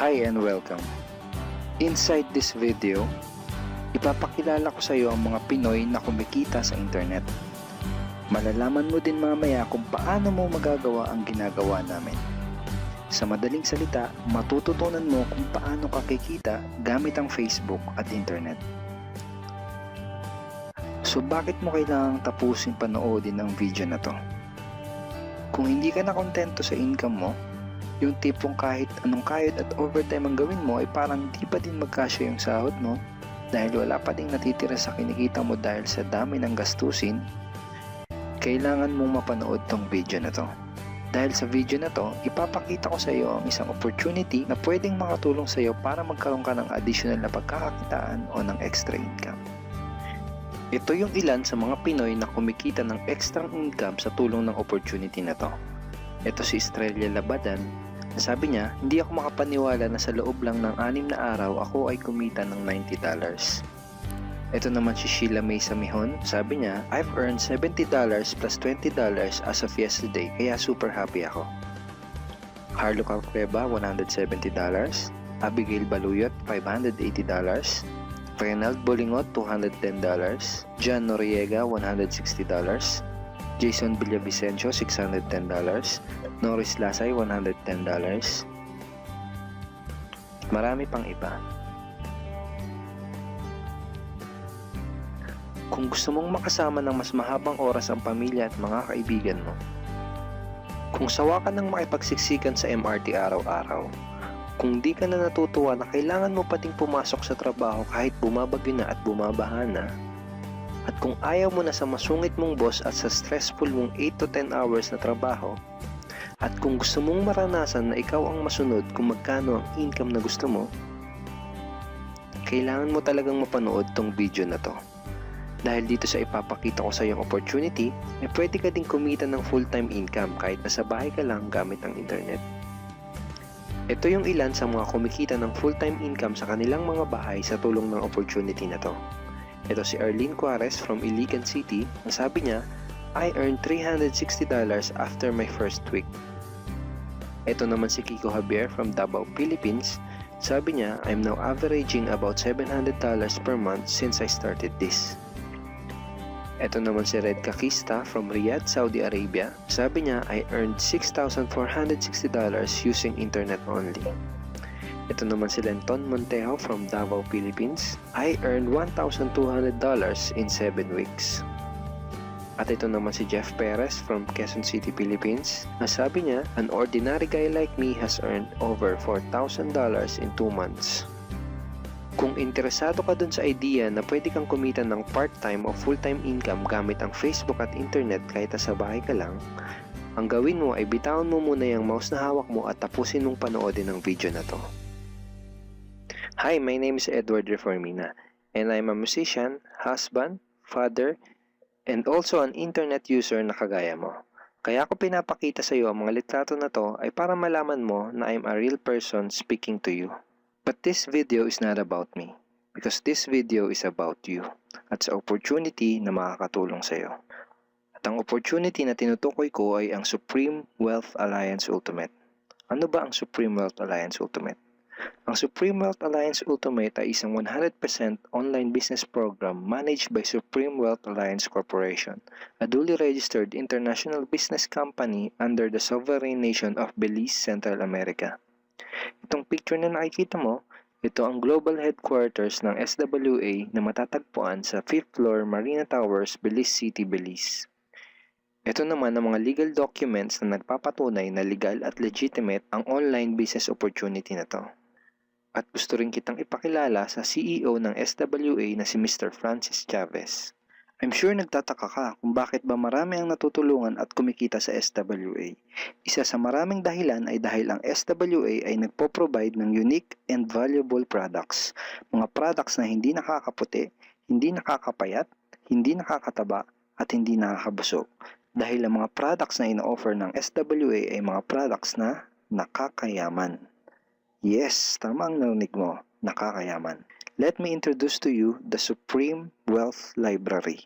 Hi and welcome. Inside this video, ipapakilala ko sa iyo ang mga Pinoy na kumikita sa internet. Malalaman mo din mamaya kung paano mo magagawa ang ginagawa namin. Sa madaling salita, matututunan mo kung paano ka kikita gamit ang Facebook at internet. So bakit mo kailangang tapusin panoodin ang video na to? Kung hindi ka na kontento sa income mo, yung tipong kahit anong kayod at overtime ang gawin mo ay parang di pa din magkasya yung sahod mo dahil wala pa ding natitira sa kinikita mo dahil sa dami ng gastusin, kailangan mong mapanood tong video na to. Dahil sa video na to, ipapakita ko sa iyo ang isang opportunity na pwedeng makatulong sa iyo para magkaroon ka ng additional na pagkakakitaan o ng extra income. Ito yung ilan sa mga Pinoy na kumikita ng extra income sa tulong ng opportunity na to. Ito si Estrella Labadan. Sabi niya, hindi ako makapaniwala na sa loob lang ng 6 na araw ako ay kumita ng $90. Ito naman si Sheila May Samihon. Sabi niya, I've earned $70 plus $20 as of yesterday kaya super happy ako. Harlo Calcreba, $170. Abigail Baluyot, $580. Reynald Bolingot, $210. John Noriega, $160. Jason Villavicencio, $610. Norris Lasay, $110. Marami pang iba. Kung gusto mong makasama ng mas mahabang oras ang pamilya at mga kaibigan mo, kung sawa ka ng makipagsiksikan sa MRT araw-araw, kung di ka na natutuwa na kailangan mo pating pumasok sa trabaho kahit bumabagyo na at bumabaha na, at kung ayaw mo na sa masungit mong boss at sa stressful mong 8 to 10 hours na trabaho, at kung gusto mong maranasan na ikaw ang masunod kung magkano ang income na gusto mo, kailangan mo talagang mapanood tong video na to. Dahil dito sa ipapakita ko sa iyong opportunity, ay pwede ka ding kumita ng full-time income kahit nasa bahay ka lang gamit ang internet. Ito yung ilan sa mga kumikita ng full-time income sa kanilang mga bahay sa tulong ng opportunity na to. Ito si Arlene Cuarez from Iligan City. Sabi niya, I earned $360 after my first week. Ito naman si Kiko Javier from Davao, Philippines. Sabi niya, I'm now averaging about $700 per month since I started this. Ito naman si Red Kakista from Riyadh, Saudi Arabia. Sabi niya, I earned $6,460 using internet only. Ito naman si Lenton Montejo from Davao, Philippines. I earned $1,200 in 7 weeks. At ito naman si Jeff Perez from Quezon City, Philippines. Sabi niya, an ordinary guy like me has earned over $4,000 in 2 months. Kung interesado ka dun sa idea na pwede kang kumita ng part-time o full-time income gamit ang Facebook at internet kahit sa bahay ka lang, ang gawin mo ay bitawan mo muna yung mouse na hawak mo at tapusin mong panoodin ang video na to. Hi, my name is Edward Reformina and I'm a musician, husband, father, and also an internet user na kagaya mo. Kaya ako pinapakita sa iyo ang mga litrato na to ay para malaman mo na I'm a real person speaking to you. But this video is not about me because this video is about you at sa opportunity na makakatulong sa iyo. At ang opportunity na tinutukoy ko ay ang Supreme Wealth Alliance Ultimate. Ano ba ang Supreme Wealth Alliance Ultimate? Ang Supreme Wealth Alliance Ultimate ay isang 100% online business program managed by Supreme Wealth Alliance Corporation, a duly registered international business company under the sovereign nation of Belize, Central America. Itong picture na nakikita mo, ito ang global headquarters ng SWA na matatagpuan sa 5th floor Marina Towers, Belize City, Belize. Ito naman ang mga legal documents na nagpapatunay na legal at legitimate ang online business opportunity na to. At gusto rin kitang ipakilala sa CEO ng SWA na si Mr. Francis Chavez. I'm sure nagtataka ka kung bakit ba marami ang natutulungan at kumikita sa SWA. Isa sa maraming dahilan ay dahil ang SWA ay nagpo-provide ng unique and valuable products. Mga products na hindi nakakaputi, hindi nakakapayat, hindi nakakataba, at hindi nakakabusog. Dahil ang mga products na ino-offer ng SWA ay mga products na nakakayaman. Yes, tama ang narinig mo, nakakayaman. Let me introduce to you the Supreme Wealth Library.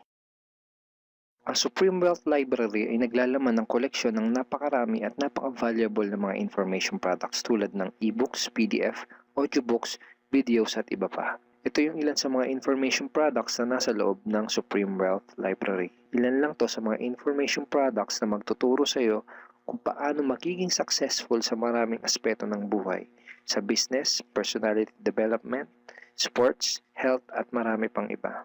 Ang Supreme Wealth Library ay naglalaman ng koleksyon ng napakarami at napaka-valuable na mga information products tulad ng e-books, PDF, audiobooks, videos at iba pa. Ito yung ilan sa mga information products na nasa loob ng Supreme Wealth Library. Ilan lang to sa mga information products na magtuturo sa iyo kung paano magiging successful sa maraming aspeto ng buhay, sa business, personality development, sports, health at marami pang iba.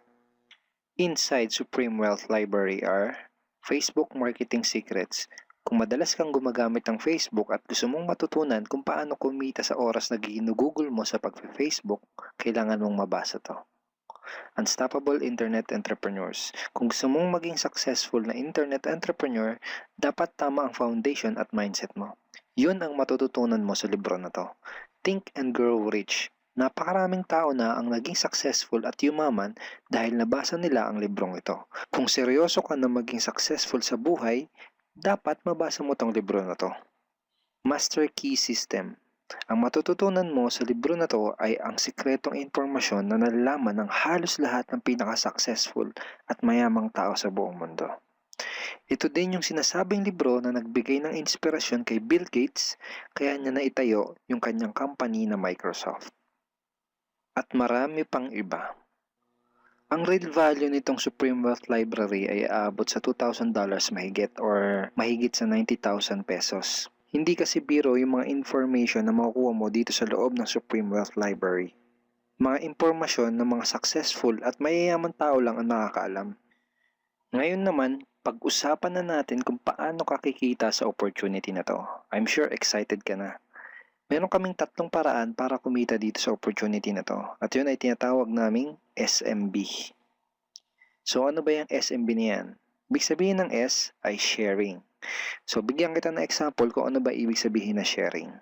Inside Supreme Wealth Library are Facebook Marketing Secrets. Kung madalas kang gumagamit ng Facebook at gusto mong matutunan kung paano kumita sa oras na ginugugol mo sa pag-Facebook, kailangan mong mabasa to. Unstoppable Internet Entrepreneurs. Kung gusto mong maging successful na internet entrepreneur, dapat tama ang foundation at mindset mo. Yun ang matututunan mo sa libro na to. Think and Grow Rich. Napakaraming tao na ang naging successful at yumaman dahil nabasa nila ang librong ito. Kung seryoso ka na maging successful sa buhay, dapat mabasa mo tong libro na to. Master Key System. Ang matututunan mo sa libro na to ay ang sikretong impormasyon na nalalaman ng halos lahat ng pinaka-successful at mayamang tao sa buong mundo. Ito din yung sinasabing libro na nagbigay ng inspirasyon kay Bill Gates kaya niya naitayo yung kanyang company na Microsoft. At marami pang iba. Ang real value nitong Supreme Wealth Library ay aabot sa $2,000 mahigit or mahigit sa 90,000 pesos. Hindi kasi biro yung mga information na makukuha mo dito sa loob ng Supreme Wealth Library. Mga impormasyon ng mga successful at mayayaman tao lang ang nakakaalam. Ngayon naman, pag-usapan na natin kung paano ka kikita sa opportunity na to. I'm sure excited ka na. Meron kaming 3 paraan para kumita dito sa opportunity na to. At yun ay tinatawag naming SMB. So ano ba yung SMB niyan? Ibig sabihin ng S ay sharing. So bigyan kita ng example kung ano ba ibig sabihin na sharing.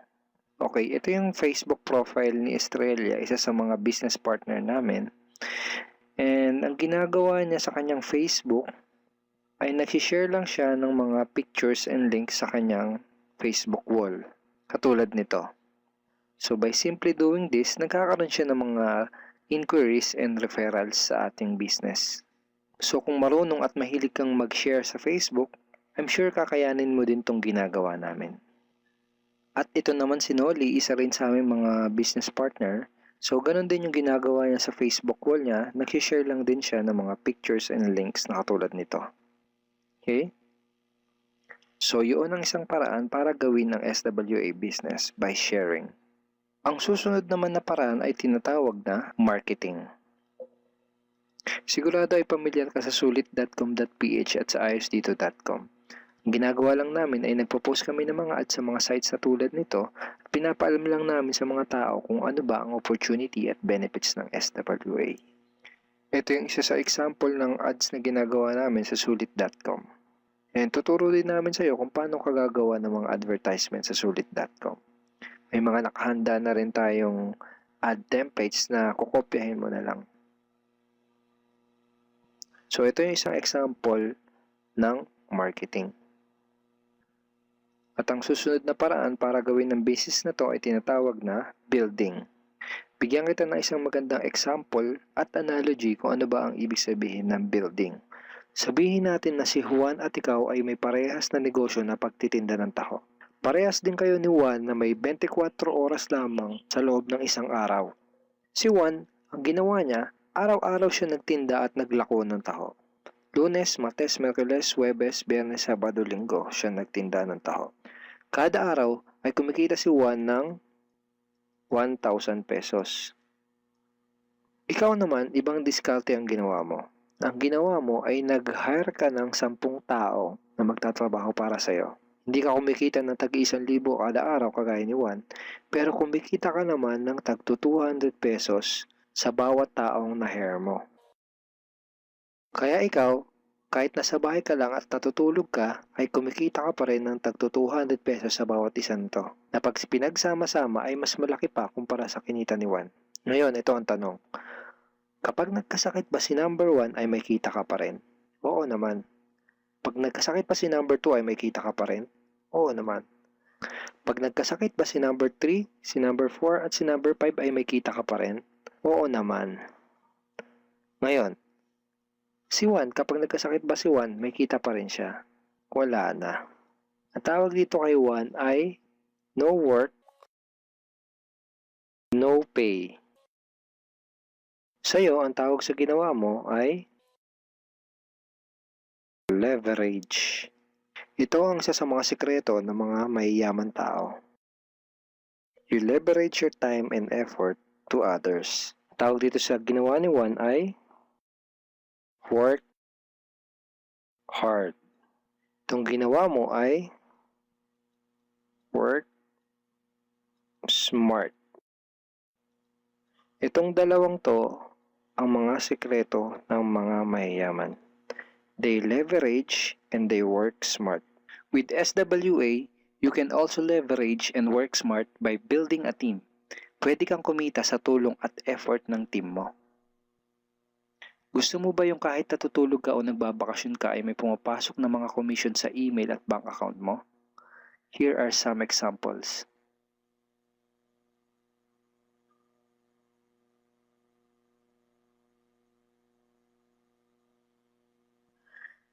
Okay, ito yung Facebook profile ni Estrella, isa sa mga business partner namin. And ang ginagawa niya sa kanyang Facebook ay nag-share lang siya ng mga pictures and links sa kanyang Facebook wall. Katulad nito. So by simply doing this, nagkakaroon siya ng mga inquiries and referrals sa ating business. So kung marunong at mahilig kang mag-share sa Facebook, I'm sure kakayanin mo din tong ginagawa namin. At ito naman si Noli, isa rin sa aming mga business partner. So ganun din yung ginagawa niya sa Facebook wall niya, nag-share lang din siya ng mga pictures and links na katulad nito. Okay? So yun ang isang paraan para gawin ng SWA business by sharing. Ang susunod naman na paraan ay tinatawag na marketing. Sigurado ay pamilyar ka sa sulit.com.ph at sa ayosdito.com. Ang ginagawa lang namin ay nagpo-post kami ng mga ads sa mga sites na tulad nito at pinapaalam lang namin sa mga tao kung ano ba ang opportunity at benefits ng SWA. Ito yung isa sa example ng ads na ginagawa namin sa sulit.com. And tuturo din namin sa iyo kung paano ka gagawa ng mga advertisement sa sulit.com. May mga nakahanda na rin tayong ad templates na kukopyahin mo na lang. So ito yung isang example ng marketing. At ang susunod na paraan para gawin ng business na to ay tinatawag na building. Bigyan kita ng isang magandang example at analogy kung ano ba ang ibig sabihin ng building. Sabihin natin na si Juan at ikaw ay may parehas na negosyo na pagtitinda ng taho. Parehas din kayo ni Juan na may 24 oras lamang sa loob ng isang araw. Si Juan, ang ginawa niya, araw-araw siya nagtinda at naglako ng taho. Lunes, Martes, Miyerkules, Huwebes, Biyernes, Sabado, Linggo siya nagtinda ng taho. Kada araw ay kumikita si Juan ng 1,000 pesos. Ikaw naman, ibang diskarte ang ginawa mo. Ang ginawa mo ay nag-hire ka ng 10 tao na magtatrabaho para sa'yo. Hindi ka kumikita ng tag-1,000 kada araw kagaya ni Juan, pero kumikita ka naman ng tag 200 pesos sa bawat taong na-hire mo. Kaya ikaw, kahit nasa bahay ka lang at natutulog ka, ay kumikita ka pa rin ng tag 200 pesos sa bawat isang to, na pag pinagsama-sama ay mas malaki pa kumpara sa kinita ni Juan. Ngayon, ito ang tanong. Kapag nagkasakit ba si number 1 ay may kita ka pa rin? Oo naman. Pag nagkasakit pa si number 2 ay may kita ka pa rin? Oo naman. Pag nagkasakit ba si number 3, si number 4 at si number 5 ay may kita ka pa rin? Oo naman. Ngayon, Si Juan, kapag nagkasakit ba si Juan, may kita pa rin siya? Wala na. Ang tawag dito kay Juan ay no work, no pay. Sa'yo, ang tawag sa ginawa mo ay leverage. Ito ang isa sa mga sikreto ng mga mayayaman tao. You leverage your time and effort to others. Tawag dito sa ginawa ni Juan ay work hard. Itong ginawa mo ay work smart. Itong dalawang to ang mga sikreto ng mga mayayaman. They leverage and they work smart. With SWA, you can also leverage and work smart by building a team. Pwede kang kumita sa tulong at effort ng team mo. Gusto mo ba yung kahit natutulog ka o nagbabakasyon ka ay may pumapasok na mga commission sa email at bank account mo? Here are some examples.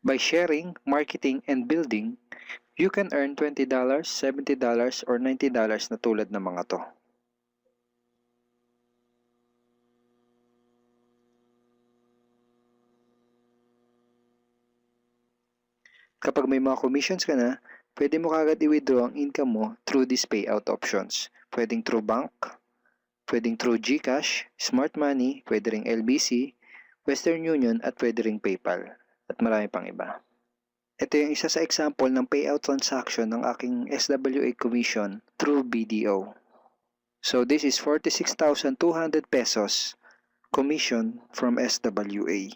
By sharing, marketing, and building, you can earn $20, $70, or $90 na tulad ng mga to. Kapag may mga commissions ka na, pwede mo kagad i-withdraw ang income mo through these payout options. Pwedeng through bank, pwedeng through GCash, Smart Money, pwede ring LBC, Western Union, at pwede ring PayPal. At marami pang iba. Ito yung isa sa example ng payout transaction ng aking SWA commission through BDO. So this is 46,200 pesos commission from SWA.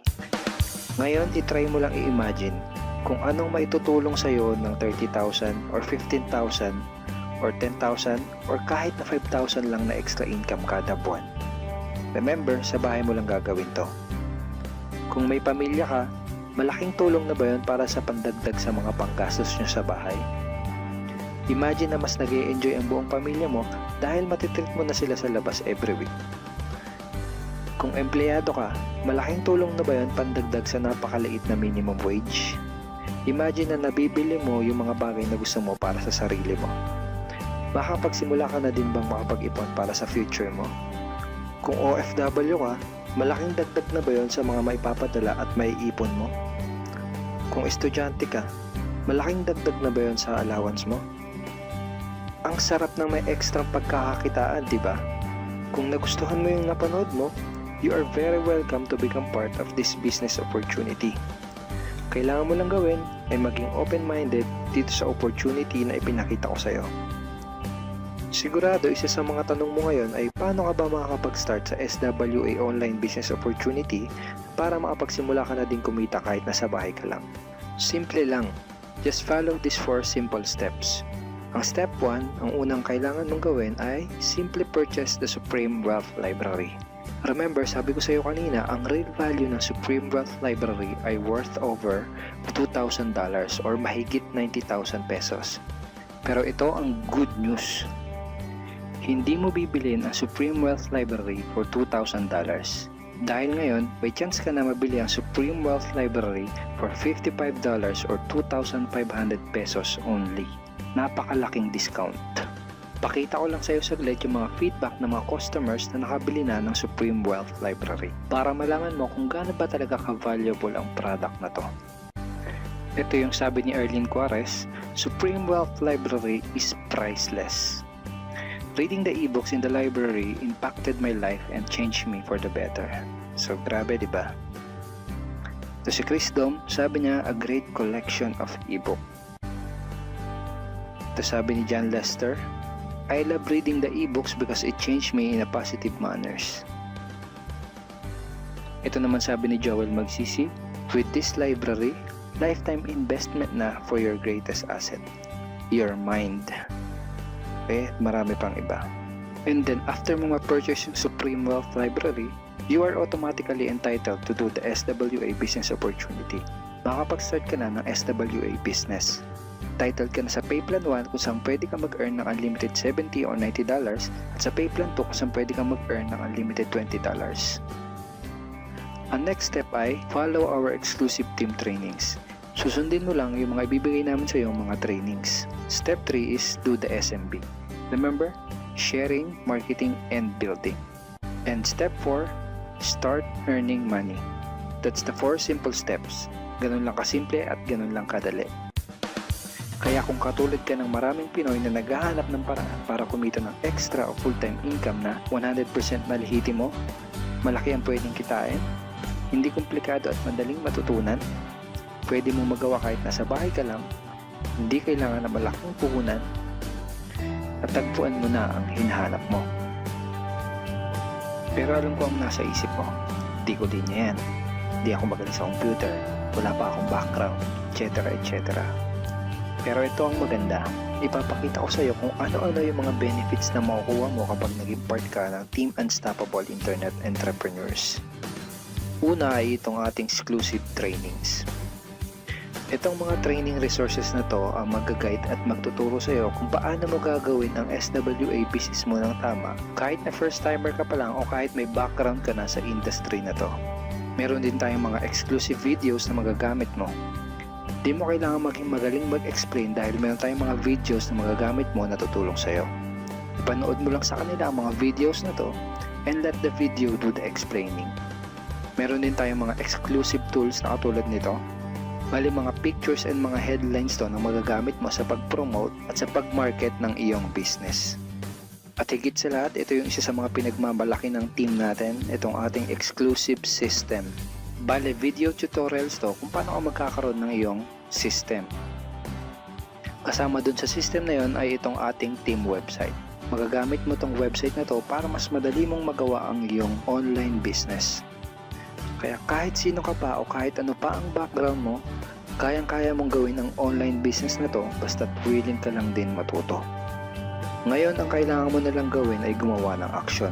Ngayon, itry mo lang i-imagine kung anong maitutulong sa'yo ng 30,000 or 15,000 or 10,000 or kahit na 5,000 lang na extra income kada buwan. Remember, sa bahay mo lang gagawin to. Kung may pamilya ka, malaking tulong na ba yun para sa pandagdag sa mga panggastos nyo sa bahay? Imagine na mas nag-e-enjoy ang buong pamilya mo dahil matitreat mo na sila sa labas every week. Kung empleyado ka, malaking tulong na ba yun pandagdag sa napakaliit na minimum wage? Imagine na nabibili mo yung mga bagay na gusto mo para sa sarili mo. Makapagsimula ka na din bang makapag-ipon para sa future mo? Kung OFW ka, malaking dagdag na ba yun sa mga maipapadala at maiipon mo? Kung estudyante ka, malaking dagdag na ba yun sa allowance mo? Ang sarap ng may extra pagkakakitaan, di ba? Kung nagustuhan mo yung napanood mo, you are very welcome to become part of this business opportunity. Kailangan mo lang gawin ay maging open-minded dito sa opportunity na ipinakita ko sa'yo. Sigurado isa sa mga tanong mo ngayon ay paano ka ba makakapag-start sa SWA online business opportunity para makapagsimula ka na din kumita kahit nasa bahay ka lang. Simple lang. Just follow these 4 simple steps. Ang step 1, ang unang kailangan mong gawin ay simply purchase the Supreme Wealth Library. Remember, sabi ko sa iyo kanina, ang real value ng Supreme Wealth Library ay worth over $2,000 or mahigit 90,000 pesos. Pero ito ang good news. Hindi mo bibilin ang Supreme Wealth Library for $2,000. Dahil ngayon, may chance ka na mabili ang Supreme Wealth Library for $55 or 2,500 pesos only. Napakalaking discount. Pakita ko lang sa iyo saglit yung mga feedback ng mga customers na nakabili na ng Supreme Wealth Library para malaman mo kung gaano ba talaga ka-valuable ang product na to. Ito yung sabi ni Erlyn Juarez, Supreme Wealth Library is priceless. Reading the ebooks in the library impacted my life and changed me for the better. So grabe, di ba? Ito si Chris Dom, sabi niya, a great collection of ebook. Ito sabi ni John Lester, I love reading the ebooks because it changed me in a positive manners. Ito naman sabi ni Joel Magsisi, with this library, lifetime investment na for your greatest asset, your mind. Okay, marami pang iba. And then after mo ma-purchase yung Supreme Wealth Library, you are automatically entitled to do the SWA business opportunity. Makakapag-start ka na ng SWA business. Titled ka na sa Payplan 1 kung saan pwede ka mag-earn ng unlimited $70 or $90 at sa Payplan 2 kung saan pwede ka mag-earn ng unlimited $20. Ang next step ay follow our exclusive team trainings. Susundin mo lang yung mga ibibigay namin sa iyo mga trainings. Step 3 is do the SMB. Remember, sharing, marketing, and building. And step 4, start earning money. That's the 4 simple steps. Ganun lang kasimple at ganun lang kadali. Kaya kung katulad ka ng maraming Pinoy na naghahanap ng paraan para kumita ng extra o full-time income na 100% malihiti mo, malaki ang pwedeng kitain, hindi komplikado at madaling matutunan, pwede mo magawa kahit nasa bahay ka lang, hindi kailangan na malaking puhunan, at tagpuan mo na ang hinahanap mo. Pero alam ko ang nasa isip mo, di ko din yan. Di ako magaling sa computer, wala pa akong background, etc. etc. Pero ito ang maganda, ipapakita ko sa iyo kung ano-ano yung mga benefits na makukuha mo kapag naging part ka ng Team Unstoppable Internet Entrepreneurs. Una ay itong ating exclusive trainings. Itong mga training resources na to ang mag-guide at magtuturo sa iyo kung paano mo gagawin ang SWA business mo ng tama kahit na first timer ka pa lang o kahit may background ka na sa industry na to. Meron din tayong mga exclusive videos na magagamit mo. Di mo kailangan maging magaling mag-explain dahil meron tayong mga videos na magagamit mo na tutulong sa iyo. Ipanood mo lang sa kanila ang mga videos na to and let the video do the explaining. Meron din tayong mga exclusive tools na katulad nito. Bali mga pictures and mga headlines to na magagamit mo sa pag-promote at sa pag-market ng iyong business. At higit sa lahat, ito yung isa sa mga pinagmamalaki ng team natin, itong ating exclusive system. Bale, video tutorials to kung paano ka magkakaroon ng iyong system. Kasama dun sa system na yon ay itong ating team website. Magagamit mo tong website na to para mas madali mong magawa ang iyong online business. Kaya kahit sino ka pa o kahit ano pa ang background mo, kayang-kaya mong gawin ang online business na to basta't willing ka lang din matuto. Ngayon, ang kailangan mo na lang gawin ay gumawa ng action.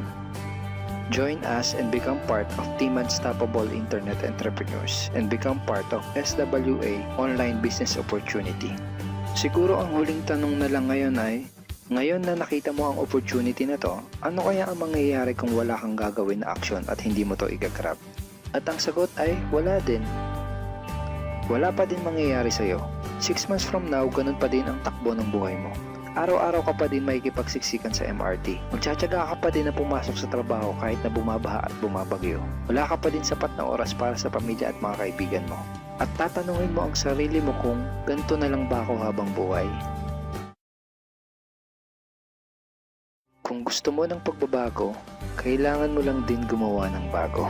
Join us and become part of Team Unstoppable Internet Entrepreneurs and become part of SWA Online Business Opportunity. Siguro ang huling tanong na lang ngayon ay, ngayon na nakita mo ang opportunity na to, ano kaya ang mangyayari kung wala kang gagawin na action at hindi mo to igagrab? At ang sagot ay, wala din. Wala pa din mangyayari sa'yo. 6 months from now, ganun pa din ang takbo ng buhay mo. Araw-araw ka pa din makikipagsiksikan sa MRT. Magtsatsaga ka pa din na pumasok sa trabaho kahit na bumabaha at bumabagyo. Wala ka pa din sapat na oras para sa pamilya at mga kaibigan mo. At tatanungin mo ang sarili mo kung ganito na lang ba ako habang buhay? Kung gusto mo ng pagbabago, kailangan mo lang din gumawa ng bago.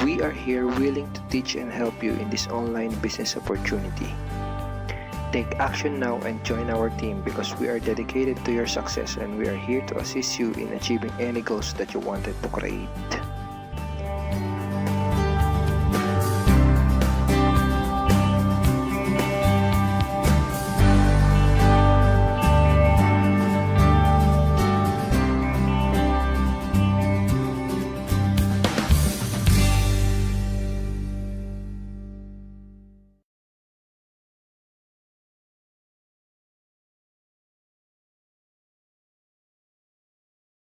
We are here willing to teach and help you in this online business opportunity. Take action now and join our team because we are dedicated to your success and we are here to assist you in achieving any goals that you wanted to create.